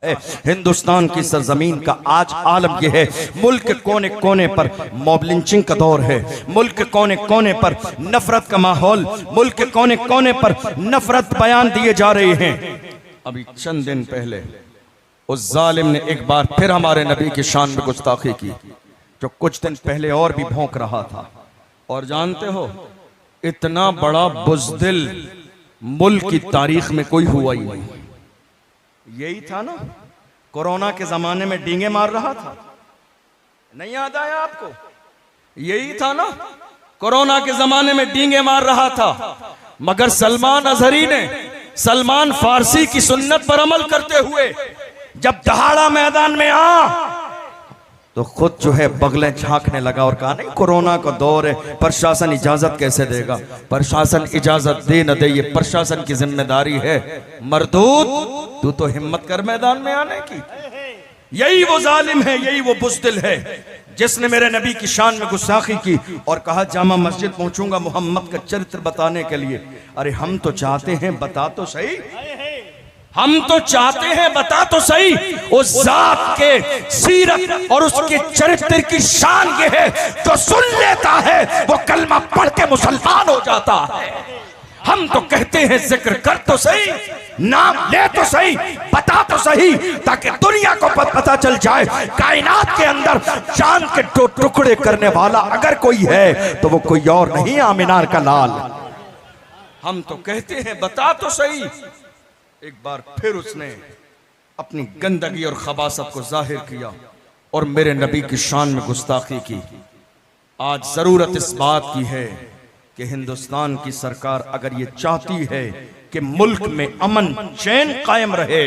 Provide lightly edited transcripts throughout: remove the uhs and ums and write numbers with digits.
है। हिंदुस्तान की सरजमीन का आज आलम यह है, मुल्क कोने कोने पर मॉब लिंचिंग का दौर है, मुल्क कोने कोने पर नफरत का माहौल, मुल्क कोने कोने पर नफरत बयान दिए जा रहे हैं। अभी चंद दिन पहले उस जालिम ने एक बार फिर हमारे नबी की शान में गुस्ताखी की, जो कुछ दिन पहले और भी भौंक रहा था। और जानते हो, इतना बड़ा बुज़दिल मुल्क की तारीख में कोई हुआ ही नहीं। यही था ना, कोरोना के जमाने में डींगे मार रहा था, नहीं याद आया आपको? यही था ना, कोरोना के जमाने में डींगे मार रहा था। मगर सलमान अजहरी ने सलमान फारसी की सुन्नत पर अमल करते हुए जब दहाड़ा मैदान में तो खुद जो है बगलें झांकने लगा और कहा नहीं कोरोना का दौर है, प्रशासन इजाजत कैसे देगा? प्रशासन इजाजत दे न दे ये प्रशासन की जिम्मेदारी है। मरदूद, तू तो हिम्मत कर मैदान में आने की। यही वो जालिम है, यही वो बुज़दिल है जिसने मेरे नबी की शान में गुस्ताखी की और कहा जामा मस्जिद पहुंचूंगा मोहम्मद का चरित्र बताने के लिए। अरे हम तो चाहते हैं, बता तो सही, हम तो चाहते हैं बता तो सही, उस जात के सीरत और उसके चरित्र की शान ये है, जो सुन लेता है वो कलमा पढ़ के मुसलमान हो जाता है। हम तो कहते हैं जिक्र कर तो सही, नाम ले तो सही, बता तो सही, ताकि दुनिया को पता चल जाए कायनात के अंदर चांद के दो टुकड़े करने वाला अगर कोई है तो वो कोई और नहीं, आमिनार का लाल। हम तो कहते हैं बता तो सही। एक बार फिर उसने अपनी गंदगी और खबासत को जाहिर किया और मेरे नबी की शान में गुस्ताखी की। आज जरूरत इस बात की है कि हिंदुस्तान की सरकार अगर ये चाहती है कि मुल्क में अमन चैन कायम रहे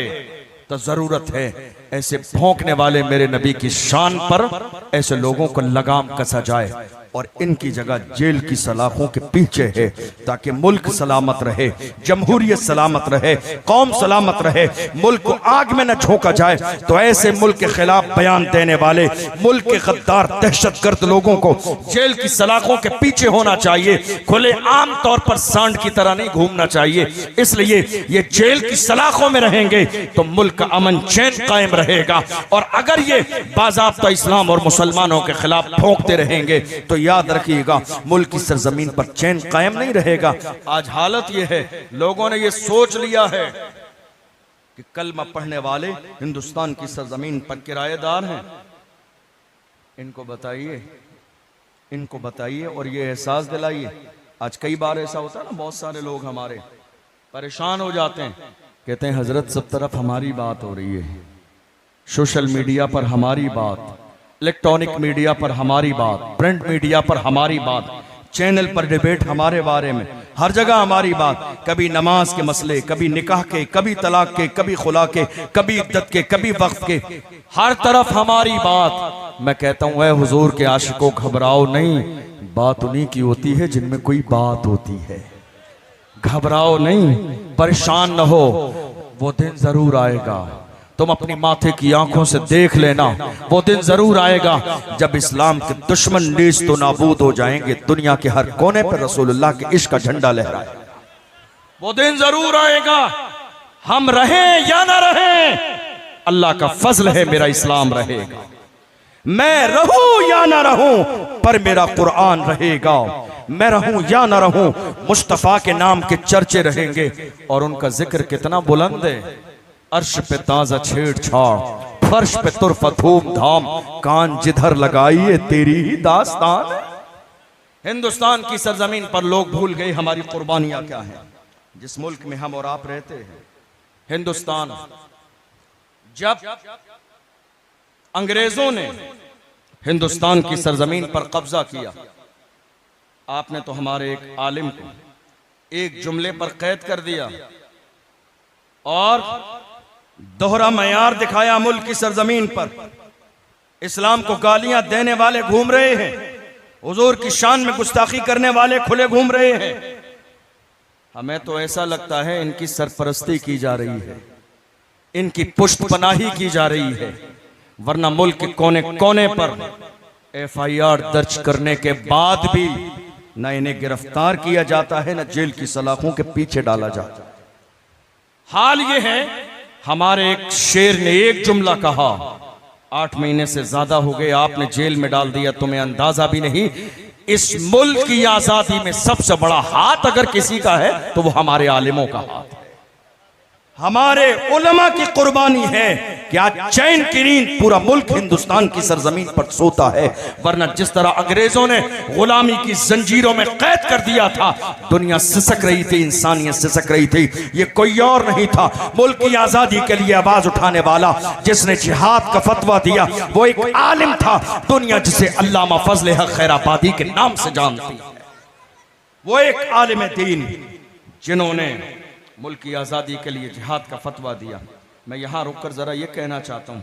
तो जरूरत है ऐसे भौंकने वाले मेरे नबी की शान पर ऐसे लोगों को लगाम कसा जाए और इनकी जगह जेल की सलाखों के पीछे है, ताकि मुल्क सलामत रहे, जमहूरियत सलामत रहे, कौम सलामत रहे, मुल्क को आग में न झोंका जाए। तो ऐसे मुल्क के खिलाफ बयान देने वाले मुल्क के गद्दार दहशतगर्द लोगों को जेल की सलाखों के पीछे होना चाहिए, खुले आम तौर पर सांड की तरह नहीं घूमना चाहिए। इसलिए ये जेल की सलाखों में रहेंगे तो मुल्क का अमन चैन कायम रहेगा। और अगर ये बाज़ाब्ता इस्लाम और मुसलमानों के खिलाफ भौंकते रहेंगे तो याद रखिएगा मुल्क की सरजमीन पर चैन कायम नहीं रहेगा। आज हालत यह है, लोगों ने यह सोच लिया है कि कलमा पढ़ने वाले हिंदुस्तान की सरजमीन पर किराएदार हैं। इनको बताइए, इनको बताइए और ये एहसास दिलाइए। आज कई बार ऐसा होता है ना, बहुत सारे लोग हमारे परेशान हो जाते हैं, कहते हैं हजरत सब तरफ हमारी बात हो रही है, सोशल मीडिया पर हमारी बात, इलेक्ट्रॉनिक मीडिया पर हमारी बात, प्रिंट मीडिया पर हमारी बात, चैनल पर डिबेट हमारे बारे में, हर जगह हमारी बात। कभी नमाज के मसले, कभी निकाह के, कभी तलाक के, कभी खुला के, कभी इद्दत के, कभी वक्फ के, हर तरफ हमारी बात। मैं कहता हूं ऐ हुजूर के आशिकों घबराओ नहीं, बात उन्हीं की होती है जिनमें कोई बात होती है। घबराओ नहीं, परेशान न हो, वो दिन जरूर आएगा, तुम अपनी माथे की आंखों से देख लेना, वो दिन जरूर आएगा जब इस्लाम के दुश्मन नीज तो नाबूद हो जाएंगे, दुनिया के हर कोने पर रसूलुल्लाह के इश्क का झंडा लहराए। वो दिन जरूर आएगा, हम रहें या ना रहें, अल्लाह का फजल है मेरा इस्लाम रहेगा। मैं रहूं या ना रहूं पर मेरा कुरान रहेगा, मैं रहूं या ना रहूं मुस्तफा के नाम के चर्चे रहेंगे। और उनका जिक्र कितना बुलंद है, अर्श पे ताजा छेड़छाड़, फर्श पे तुरफा धूम धाम, कान जिधर लगाइए तेरी ही दास्तान। हिंदुस्तान की सरजमीन पर लोग भूल गए हमारी कुर्बानियां क्या हैं। जिस मुल्क में हम और आप रहते हैं, हिंदुस्तान, जब अंग्रेजों ने हिंदुस्तान की सरजमीन पर कब्जा किया, आपने तो हमारे एक आलिम को एक जुमले पर कैद कर दिया और दोहरा मयार दिखाया मुल्क की सरजमीन पर। इस्लाम को गालियां देने वाले घूम रहे हैं, हुजूर की शान में गुस्ताखी करने वाले खुले घूम रहे हैं। हमें तो ऐसा लगता है इनकी सरपरस्ती की जा रही है, इनकी पुष्टपनाही की जा रही है, वरना मुल्क के कोने कोने पर FIR दर्ज करने के बाद भी न इन्हें गिरफ्तार किया जाता है, न जेल की सलाखों के पीछे डाला जाता है। हाल ये है, हमारे एक शेर ने एक जुमला कहा, 8 महीने से ज्यादा हो गए, आपने जेल में डाल दिया, तुम्हें अंदाजा भी नहीं। इस मुल्क की आजादी में सबसे बड़ा हाथ अगर किसी का है तो वो हमारे आलिमों का हाथ है, हमारे उलमा की कुर्बानी है कि आज चैन की नींद पूरा मुल्क हिंदुस्तान की सरजमीन पर सोता है। वरना जिस तरह अंग्रेजों ने गुलामी की जंजीरों में कैद कर दिया था, दुनिया सिसक रही थी, इंसानियत सिसक रही थी। ये कोई और नहीं था, मुल्क की आजादी के लिए आवाज उठाने वाला, जिसने जिहाद का फतवा दिया, वो एक आलिम था। दुनिया जिसे अल्लामा फजल हक खैराबादी के नाम से जानती है, वो एक आलिम दीन जिन्होंने मुल्क की आज़ादी के लिए जिहाद का फतवा दिया। मैं यहाँ रुककर ज़रा ये कहना चाहता हूँ,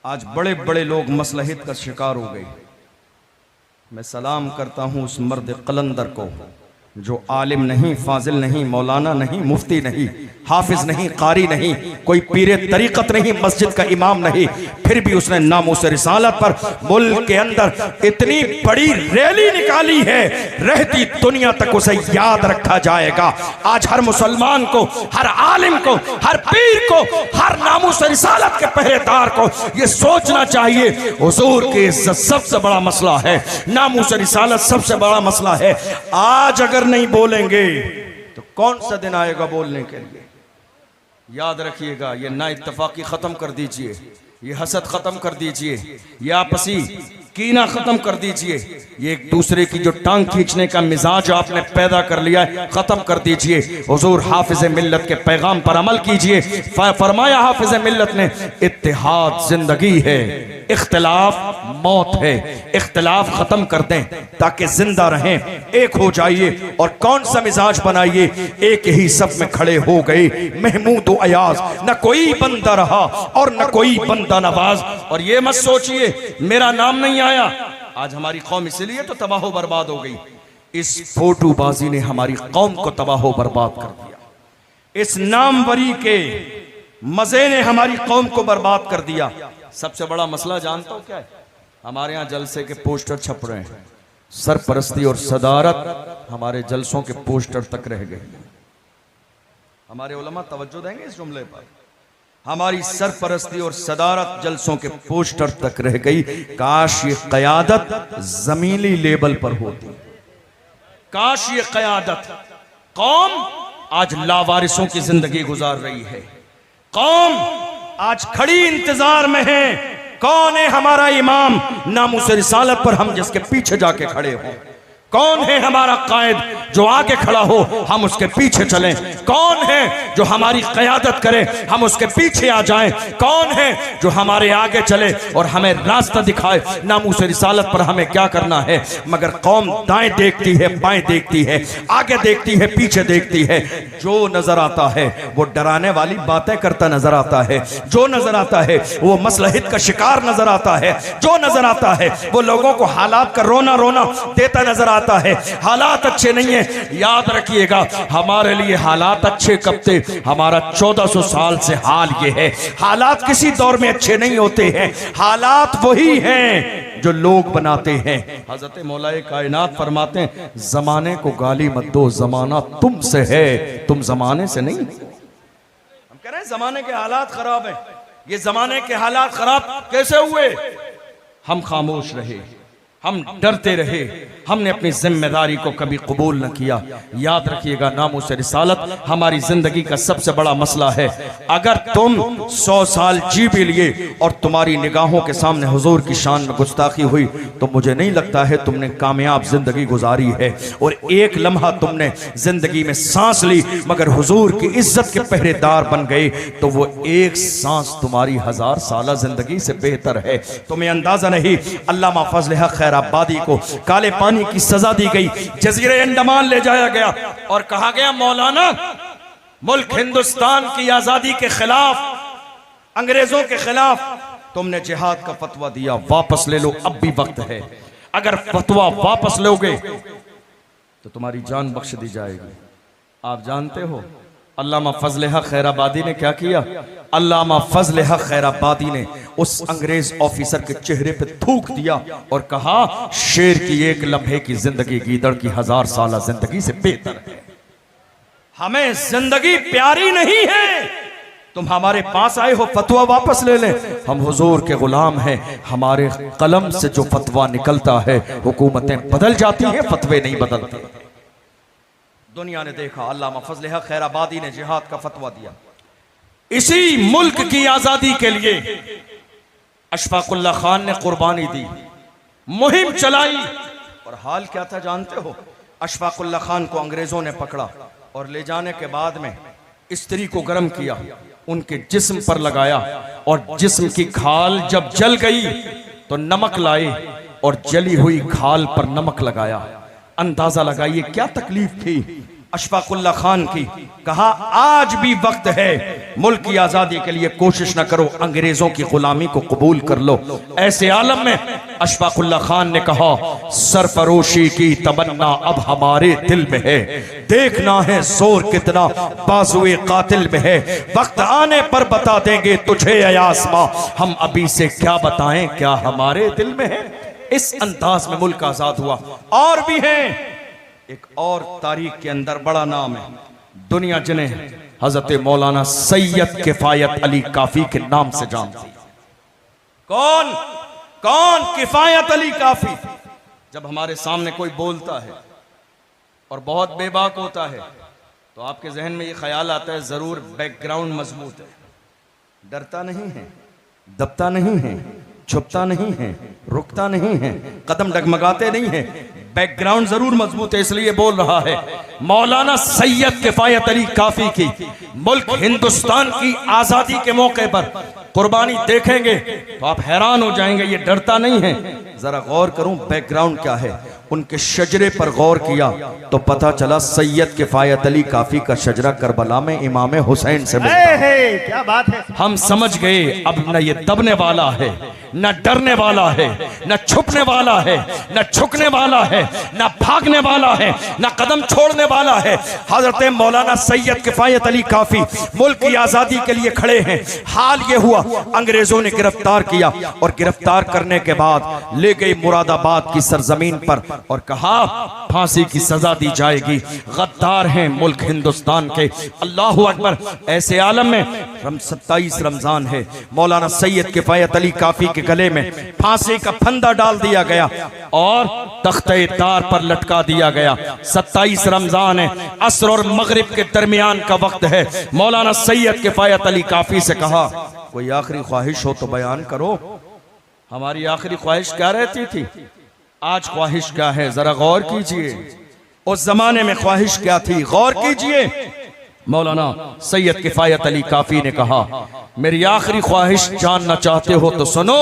आज बड़े बड़े लोग मसलहत का शिकार हो गए। मैं सलाम करता हूँ उस मर्द कलंदर को जो आलिम नहीं, फाजिल नहीं, मौलाना नहीं, मुफ्ती नहीं, हाफिज नहीं, कारी नहीं, कोई पीरे तरीक़त नहीं, मस्जिद का इमाम नहीं, फिर भी उसने नामूस रिसालत पर मुल्क के अंदर इतनी बड़ी रैली निकाली है, रहती दुनिया तक उसे याद रखा जाएगा। आज हर मुसलमान को, हर आलिम को, हर पीर को, हर नामूस रिसालत के पहरेदार को यह सोचना चाहिए, हुजूर की इज्जत सबसे बड़ा मसला है, नामूस रिसालत सबसे बड़ा मसला है। आज अगर नहीं बोलेंगे तो कौन सा दिन आएगा बोलने के लिए? याद रखिएगा, ये ना इत्तफाकी खत्म कर दीजिए, ये हसद खत्म कर दीजिए, ये आपसी कीना खत्म कर दीजिए, ये एक दूसरे की जो टांग खींचने का मिजाज आपने पैदा कर लिया है खत्म कर दीजिए। हुजूर हाफिज मिल्लत के पैगाम पर अमल कीजिए। फरमाया हाफिज मिल्लत ने, इत्तेहाद जिंदगी है, इख्तिलाफ मौत है, इख्तिलाफ खत्म कर दें ताकि जिंदा रहें, एक हो जाइए। और कौन सा मिजाज बनाइए, एक ही सब में खड़े हो गए, महमूद अयाज, न कोई बंदा रहा और न कोई बंदा नवाज। और ये मत सोचिए मेरा नाम नहीं आया, आज हमारी कौम इसलिए तो तबाह बर्बाद हो गई, इस फोटोबाजी ने हमारी कौम को तबाह बर्बाद कर दिया, इस नामवरी के मजे ने हमारी कौम को बर्बाद कर दिया। सबसे बड़ा मसला जानता हूं क्या है? हमारे यहाँ जलसे के पोस्टर छप रहे हैं, सरपरस्ती और सदारत हमारे जलसों के पोस्टर तक रह गए। हमारे उलमा तवज्जो देंगे इस जुमले पर, हमारी सरपरस्ती और सदारत जलसों के पोस्टर तक रह गई। काश ये क़यादत ज़मीनी लेवल पर होती, काश ये क़यादत। कौम आज लावारिसों की जिंदगी गुजार रही है, कौम आज खड़ी इंतजार में है, कौन है हमारा इमाम, नामूस रिसालत पर हम जिसके पीछे जाके खड़े हों। कौन है हमारा कायद जो आगे खड़ा हो हम उसके पीछे चलें? कौन है जो हमारी क़यादत करे हम उसके पीछे आ जाएं? कौन है जो हमारे आगे चले और हमें रास्ता दिखाए? नामूस रिसालत पर हमें क्या करना है? मगर कौम दाएं देखती है, बाएं देखती है, आगे देखती है, पीछे देखती है। जो नजर आता है वो डराने वाली बातें करता नजर आता है, जो नजर आता है वो मसलहत का शिकार नजर आता है, जो नजर आता है वो लोगों को हालात का रोना रोना देता नजर आता है। हालात अच्छे नहीं है, याद रखिएगा हमारे लिए हालात अच्छे कब थे? हमारा 1400 साल से हाल ये है। हालात किसी दौर में अच्छे नहीं होते हैं, हालात वही हैं जो लोग बनाते हैं। हजरत मौलाए कायनात फरमाते हैं, जमाने को गाली मत दो, जमाना तुमसे है, तुम जमाने से नहीं। हम कह रहे हैं जमाने के हालात खराब हैं, ये जमाने के हालात खराब कैसे हुए? हम खामोश रहे, हम डरते रहे, हमने अपनी जिम्मेदारी को कभी कबूल न किया। याद रखिएगा नामूस रिसालत हमारी जिंदगी का सबसे बड़ा मसला है। अगर तुम 100 साल जी भी लिए और तुम्हारी निगाहों के सामने हुजूर की शान में गुस्ताखी हुई तो मुझे नहीं लगता है तुमने कामयाब जिंदगी गुजारी है। और एक लम्हा तुमने जिंदगी में सांस ली मगर हुजूर की इज्जत के पहरेदार बन गए तो वो एक सांस तुम्हारी 1000 साल जिंदगी से बेहतर है। तुम्हें अंदाजा नहीं, अल्लामा फजल हक खैराबादी को काले पानी की सजा दी गई, जजीरे अंडमान ले जाया गया और कहा गया मौलाना मुल्क हिंदुस्तान की आजादी के खिलाफ, अंग्रेजों के खिलाफ तुमने जिहाद का फतवा दिया, वापस ले लो, अब भी वक्त है। अगर फतवा वापस लोगे तो तुम्हारी जान बख्श दी जाएगी। आप जानते हो अल्लामा फजल हक खैराबादी ने क्या किया? अल्लामा फजल हक खैराबादी ने उस अंग्रेज ऑफिसर के चेहरे पे थूक दिया और कहा, शेर की एक लम्हे की जिंदगी गीदड़ की 1000 साल जिंदगी से बेहतर है। हमें जिंदगी प्यारी नहीं है, तुम हमारे पास आए हो फतवा वापस ले लें। हम हुजूर के गुलाम हैं, हमारे कलम से जो फतवा निकलता है हुकूमतें बदल जाती हैं, फतवे नहीं बदलते। दुनिया ने देखा अल्लामा फजल हक खैराबादी ने जिहाद का फतवा दिया। इसी मुल्क की आजादी के लिए अशफाकुल्ला खान ने कुर्बानी दी, मुहिम चलाई, और हाल क्या था जानते हो? अशफाकुल्ला खान को अंग्रेजों ने पकड़ा और ले जाने के बाद में स्त्री को गर्म किया, उनके जिस्म पर लगाया, और जिस्म की खाल जब जल गई तो नमक लाए और जली हुई खाल पर नमक लगाया। अंदाजा लगाइए क्या तकलीफ थी अशफाकुल्ला खान की। कहा आज भी वक्त है, मुल्क की आजादी के लिए कोशिश न करो, अंग्रेजों की गुलामी को कबूल कर लो। ऐसे आलम में अशफाकुल्ला खान ने कहा सरफरोशी की तमन्ना अब हमारे दिल में है, देखना है जोर कितना बाजुए कातिल में है, वक्त आने पर बता देंगे तुझे ऐ आसमां, हम अभी से क्या बताएं क्या हमारे दिल में है। इस अंदाज में मुल्क आजाद हुआ। और भी हैं, एक और तारीख के अंदर बड़ा नाम है, दुनिया जिन्हें हजरत मौलाना सैयद किफायत अली काफी के नाम से जानती। कौन कौन? किफायत अली काफी। जब हमारे सामने कोई बोलता है और बहुत बेबाक होता है तो आपके जहन में ये ख्याल आता है जरूर बैकग्राउंड मजबूत है, डरता नहीं है, दबता नहीं है, छुपता नहीं है, रुकता नहीं है, कदम डगमगाते नहीं है, बैकग्राउंड जरूर मजबूत है, इसलिए बोल रहा है। मौलाना सैयद किफायत अली काफी की मुल्क हिंदुस्तान की आजादी के मौके पर कुर्बानी देखेंगे तो आप हैरान हो जाएंगे, ये डरता नहीं है। जरा गौर करूं बैकग्राउंड क्या है। उनके शजरे पर गौर किया तो पता चला सैयद किफायत अली काफी का शजरा करबला में इमाम हुसैन से मिलता है। क्या बात है। हम समझ गए अब न ये दबने वाला है, न डरने वाला है, न छुपने वाला है, न झुकने वाला है, न भागने वाला है, न कदम छोड़ने वाला है। हजरत मौलाना सैयद किफायत अली काफी मुल्क की आजादी के लिए खड़े हैं। हाल ये हुआ अंग्रेजों ने गिरफ्तार किया और गिरफ्तार करने के बाद ले गई मुरादाबाद की सरजमीन पर और कहा फांसी की सजा दी जाएगी। गद्दार हैं मुल्क हिंदुस्तान के। अल्लाहु अकबर। ऐसे आलम में 27 रमजान है, मौलाना सैयद किफायत अली काफी के गले में फांसी का फंदा डाल दिया गया और तख्ते तार पर लटका दिया गया। 27 रमजान है, असर और मगरिब के दरमियान का वक्त है। मौलाना सैयद किफायत अली काफी से कहा कोई आखिरी ख्वाहिश हो तो बयान करो। हमारी आखिरी ख्वाहिश क्या रहती थी, आज ख्वाहिश क्या है, जरा गौर कीजिए। उस जमाने में ख्वाहिश क्या थी, गौर कीजिए। मौलाना सैयद किफायत अली काफी ने कहा मेरी आखिरी ख्वाहिश जानना चाहते हो तो सुनो,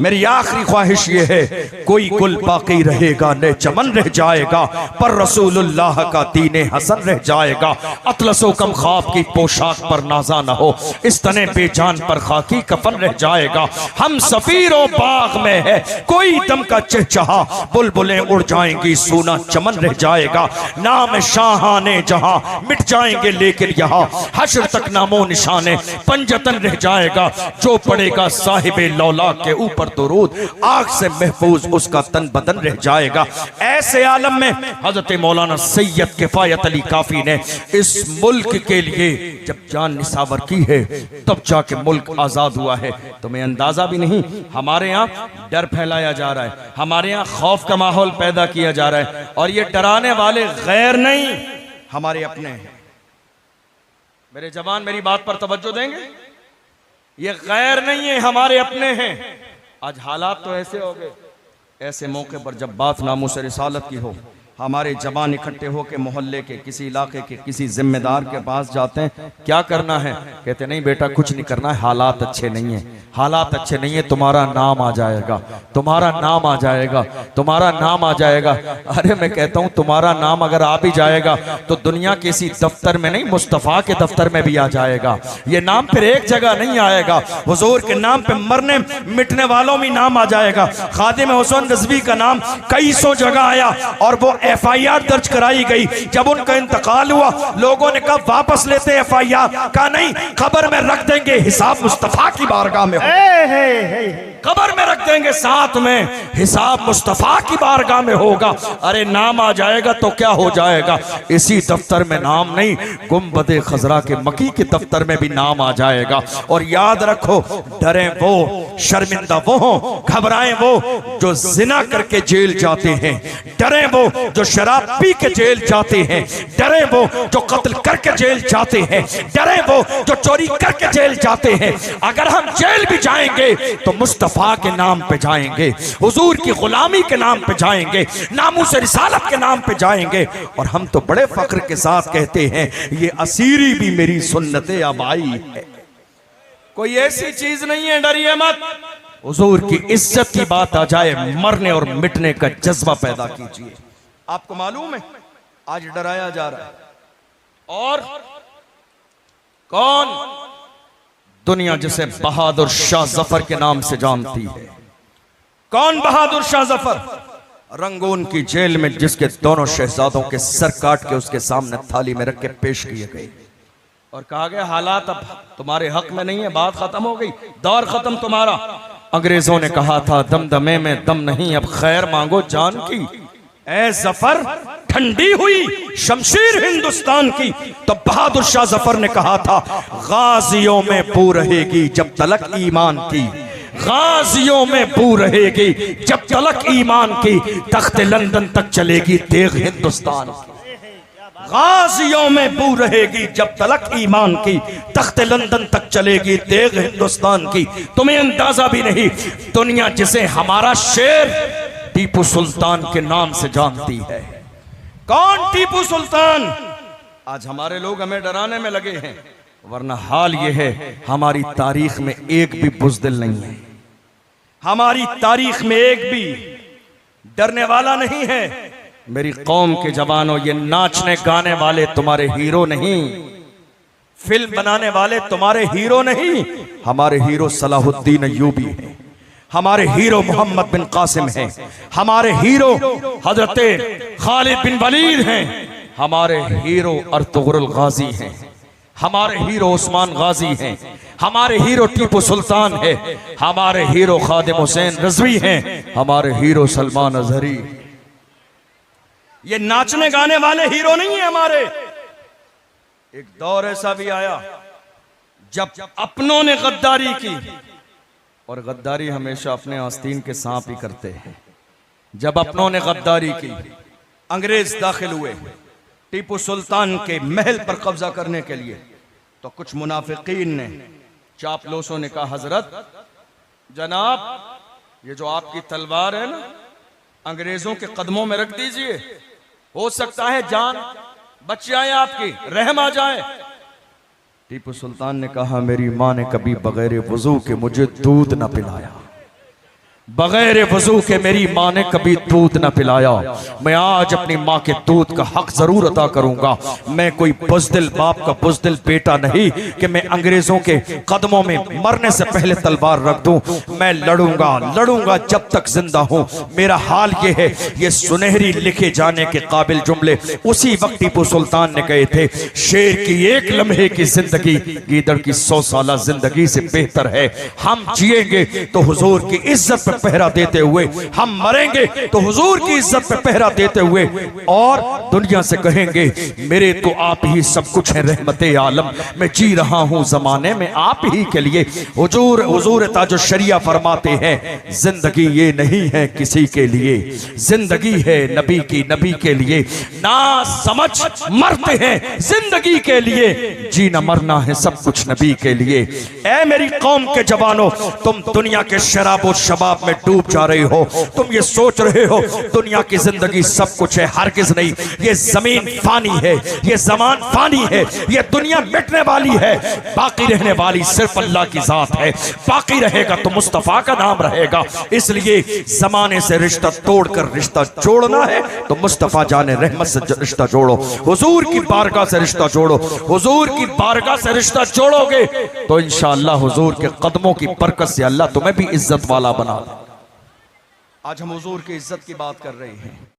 मेरी आखिरी ख्वाहिश ये है कोई गुल बाकी रहेगा न चमन रह जाएगा, पर रसूलुल्लाह का दीने हसन रह जाएगा। अतलसो कम ख्वाब की पोशाक पर नाजा न हो, इस तने बेजान पर खाकी कफन रह जाएगा। हम सफीरों बाग में है कोई दम का चहचहा, बुलबुलें उड़ जाएंगी सूना चमन रह जाएगा। नाम शाहाने जहां मिट जाएंगे लेकिन यहाँ हश्र तक नामो निशाने पंजतन रह जाएगा। जो पड़ेगा साहिबे लौला के ऊपर दुरूद, आग से महफूज उसका तन बदन रह जाएगा। ऐसे आलम में हजरत मौलाना सैयद किफायत अली काफी ने इस मुल्क के लिए जब जान निसावर की है तब जाके मुल्क आजाद हुआ है। तुम्हें अंदाजा भी नहीं, हमारे यहाँ डर फैलाया जा रहा है, हमारे यहाँ खौफ का माहौल पैदा किया जा रहा है, और ये डराने वाले गैर नहीं हमारे अपने हैं। मेरे जवान मेरी बात पर तवज्जो देंगे, ये गैर नहीं है हमारे अपने हैं। आज हालात तो ऐसे हो गए, ऐसे मौके पर जब बात नामूस रिसालत की हो, हमारे जवान इकट्ठे होकर मोहल्ले के किसी इलाके के किसी जिम्मेदार के पास जाते हैं, क्या करना है, कहते नहीं बेटा कुछ नहीं करना है, हालात अच्छे नहीं है, हालात अच्छे नहीं है, तुम्हारा नाम आ जाएगा, तुम्हारा नाम आ जाएगा, तुम्हारा नाम आ जाएगा। अरे मैं कहता हूं तुम्हारा नाम अगर आ भी जाएगा तो दुनिया के इसी दफ्तर में नहीं, मुस्तफ़ा के दफ्तर में भी आ जाएगा। ये नाम फिर एक जगह नहीं आएगा, हुजूर के नाम पे मरने मिटने वालों में नाम आ जाएगा। खादिम हुसैन रज़वी का नाम कई सौ जगह आया और वो FIR दर्ज कराई गई। जब उनका इंतकाल हुआ लोगों ने कहा वापस लेते FIR, कहा नहीं, कब्र में रख देंगे, हिसाब मुस्तफा की बारगाह में, कब्र में रख रख देंगे साथ में, हिसाब मुस्तफा की बारगाह में होगा। अरे नाम आ जाएगा तो क्या हो जाएगा, इसी दफ्तर में नाम नहीं, गुंबदे खजरा के मकी के दफ्तर में भी नाम आ जाएगा। और याद रखो, डरे वो, शर्मिंदा वो हो, घबराएं वो जो जिना करके जेल जाते हैं, डरे वो जो शराब पी के जेल जाते हैं, डरे वो जो कत्ल करके जेल जाते हैं, डरे वो जो चोरी करके जेल जाते हैं। अगर हम जेल भी जाएंगे तो मुस्तफा के नाम पे जाएंगे, हुजूर की गुलामी के नाम पे जाएंगे, नामूस रिसालत के नाम पे जाएंगे। और हम तो बड़े फख्र के साथ कहते हैं, ये असीरी भी मेरी सुन्नते आबाई है। कोई ऐसी चीज नहीं है, डरिए मत। हुजूर की इज्जत की बात आ जाए, मरने और मिटने का जज्बा पैदा कीजिए। आपको मालूम है आज डराया जा रहा है, और कौन? दुनिया जिसे बहादुर शाह जफर के नाम से जानती है। कौन बहादुर शाह जफर? रंगून की जेल में जिसके दोनों शहजादों के सर काट के उसके सामने थाली में रख के पेश किए गए और कहा गया हालात अब तुम्हारे हक में नहीं है, बात खत्म हो गई, दौर खत्म तुम्हारा। अंग्रेजों ने कहा था दमदमे में दम नहीं, अब खैर मांगो जान की। ए जफर, ठंडी हुई शमशीर हिंदुस्तान की, तो बहादुर शाह जफर ने कहा था गाजियों में बू रहेगी जब तलक ईमान की, गाजियों में बू रहेगी जब तलक ईमान की, तख्ते लंदन तक चलेगी तेग हिंदुस्तान की। गाजियों में बू रहेगी जब तलक ईमान की, तख्ते लंदन तक चलेगी तेग हिंदुस्तान की। तुम्हें अंदाजा भी नहीं, दुनिया जिसे हमारा शेर टीपू सुल्तान के नाम से जानती है। कौन? टीपू सुल्तान। आज हमारे लोग हमें डराने में लगे हैं, वरना हाल यह है हमारी तारीख में एक भी बुज़दिल नहीं है, हमारी तारीख में एक भी डरने वाला नहीं है। मेरी कौम के जवानों, ये नाचने गाने वाले तुम्हारे हीरो नहीं, फिल्म बनाने वाले तुम्हारे हीरो नहीं। हमारे हीरो सलाहुद्दीन अय्यूबी हैं, हमारे हीरो मोहम्मद बिन कासिम हैं, हमारे हीरो हजरत खालिद बिन वलीद हैं, हमारे हीरो अर्तुगरुल गाजी हैं, हमारे हीरो उस्मान गाजी हैं, हमारे हीरो टीपू सुल्तान है, हमारे हीरो खादिम हुसैन रज़वी हैं, हमारे हीरो सलमान अजहरी। ये नाचने गाने वाले हीरो नहीं है हमारे। एक दौर ऐसा भी आया जब अपनों ने गद्दारी की, और गद्दारी हमेशा अपने आस्तीन के सांप ही करते हैं। जब अपनों ने गद्दारी की, अंग्रेज दाखिल हुए टीपू सुल्तान के महल पर कब्जा करने के लिए, तो कुछ मुनाफिकीन ने, चापलूसों ने कहा हजरत जनाब, ये जो आपकी तलवार है ना, अंग्रेजों के कदमों में रख दीजिए, हो सकता है जान बच जाए आपकी, रहम आ जाए। टीपू सुल्तान ने कहा मेरी माँ ने कभी बगैर वजू के मुझे दूध न पिलाया, बगैर वजू के मेरी माँ ने कभी दूध न पिलाया। मैं आज अपनी माँ के दूध का हक जरूर अदा करूंगा। मैं कोई बुज़दिल बाप का बुज़दिल बेटा नहीं कि मैं अंग्रेजों के कदमों में मरने से पहले तलवार रख दूं। मैं लड़ूंगा लड़ूंगा जब तक जिंदा हूं। मेरा हाल ये है। ये सुनहरी लिखे जाने के काबिल जुमले उसी वक्त टीपू सुल्तान ने कहे थे, शेर की एक लम्हे की जिंदगी गीदड़ की 100 साला जिंदगी से बेहतर है। हम जिएंगे तो हुजूर की इज्जत पहरा देते हुए, हम मरेंगे तो हुजूर की इज्जत पे पहरा देते हुए, और दुनिया से कहेंगे मेरे तो आप ही सब कुछ है, रहमते आलम। मैं जी रहा हूं जमाने में आप ही के लिए। हुजूर हुजूर ताजो शरिया फरमाते हैं, जिंदगी ये नहीं है किसी के लिए, जिंदगी है नबी की, नबी के लिए। ना समझ मरते हैं जिंदगी के लिए, जीना मरना है सब कुछ नबी के लिए। ऐ मेरी कौम के जवानों, तुम दुनिया के शराब और शबाब में डूब जा रहे हो। तुम ये सोच रहे हो दुनिया की जिंदगी सब कुछ है, हरगिज नहीं। ये जमीन फानी है, ये जमान फानी है, ये दुनिया मिटने वाली है। बाकी रहने वाली सिर्फ अल्लाह की जात है। बाकी रहेगा तो मुस्तफा का नाम रहेगा। इसलिए जमाने से रिश्ता तोड़कर रिश्ता जोड़ना है तो मुस्तफा जाने रहमत से रिश्ता जोड़ो, हुजूर की बारगाह से रिश्ता जोड़ो। हुजूर की बारगाह से रिश्ता जोड़ोगे तो इंशाअल्लाह हुजूर के कदमों की बरकत से अल्लाह तुम्हें भी इज्जत वाला बना। आज हम हुजूर की इज्जत की बात कर रहे हैं।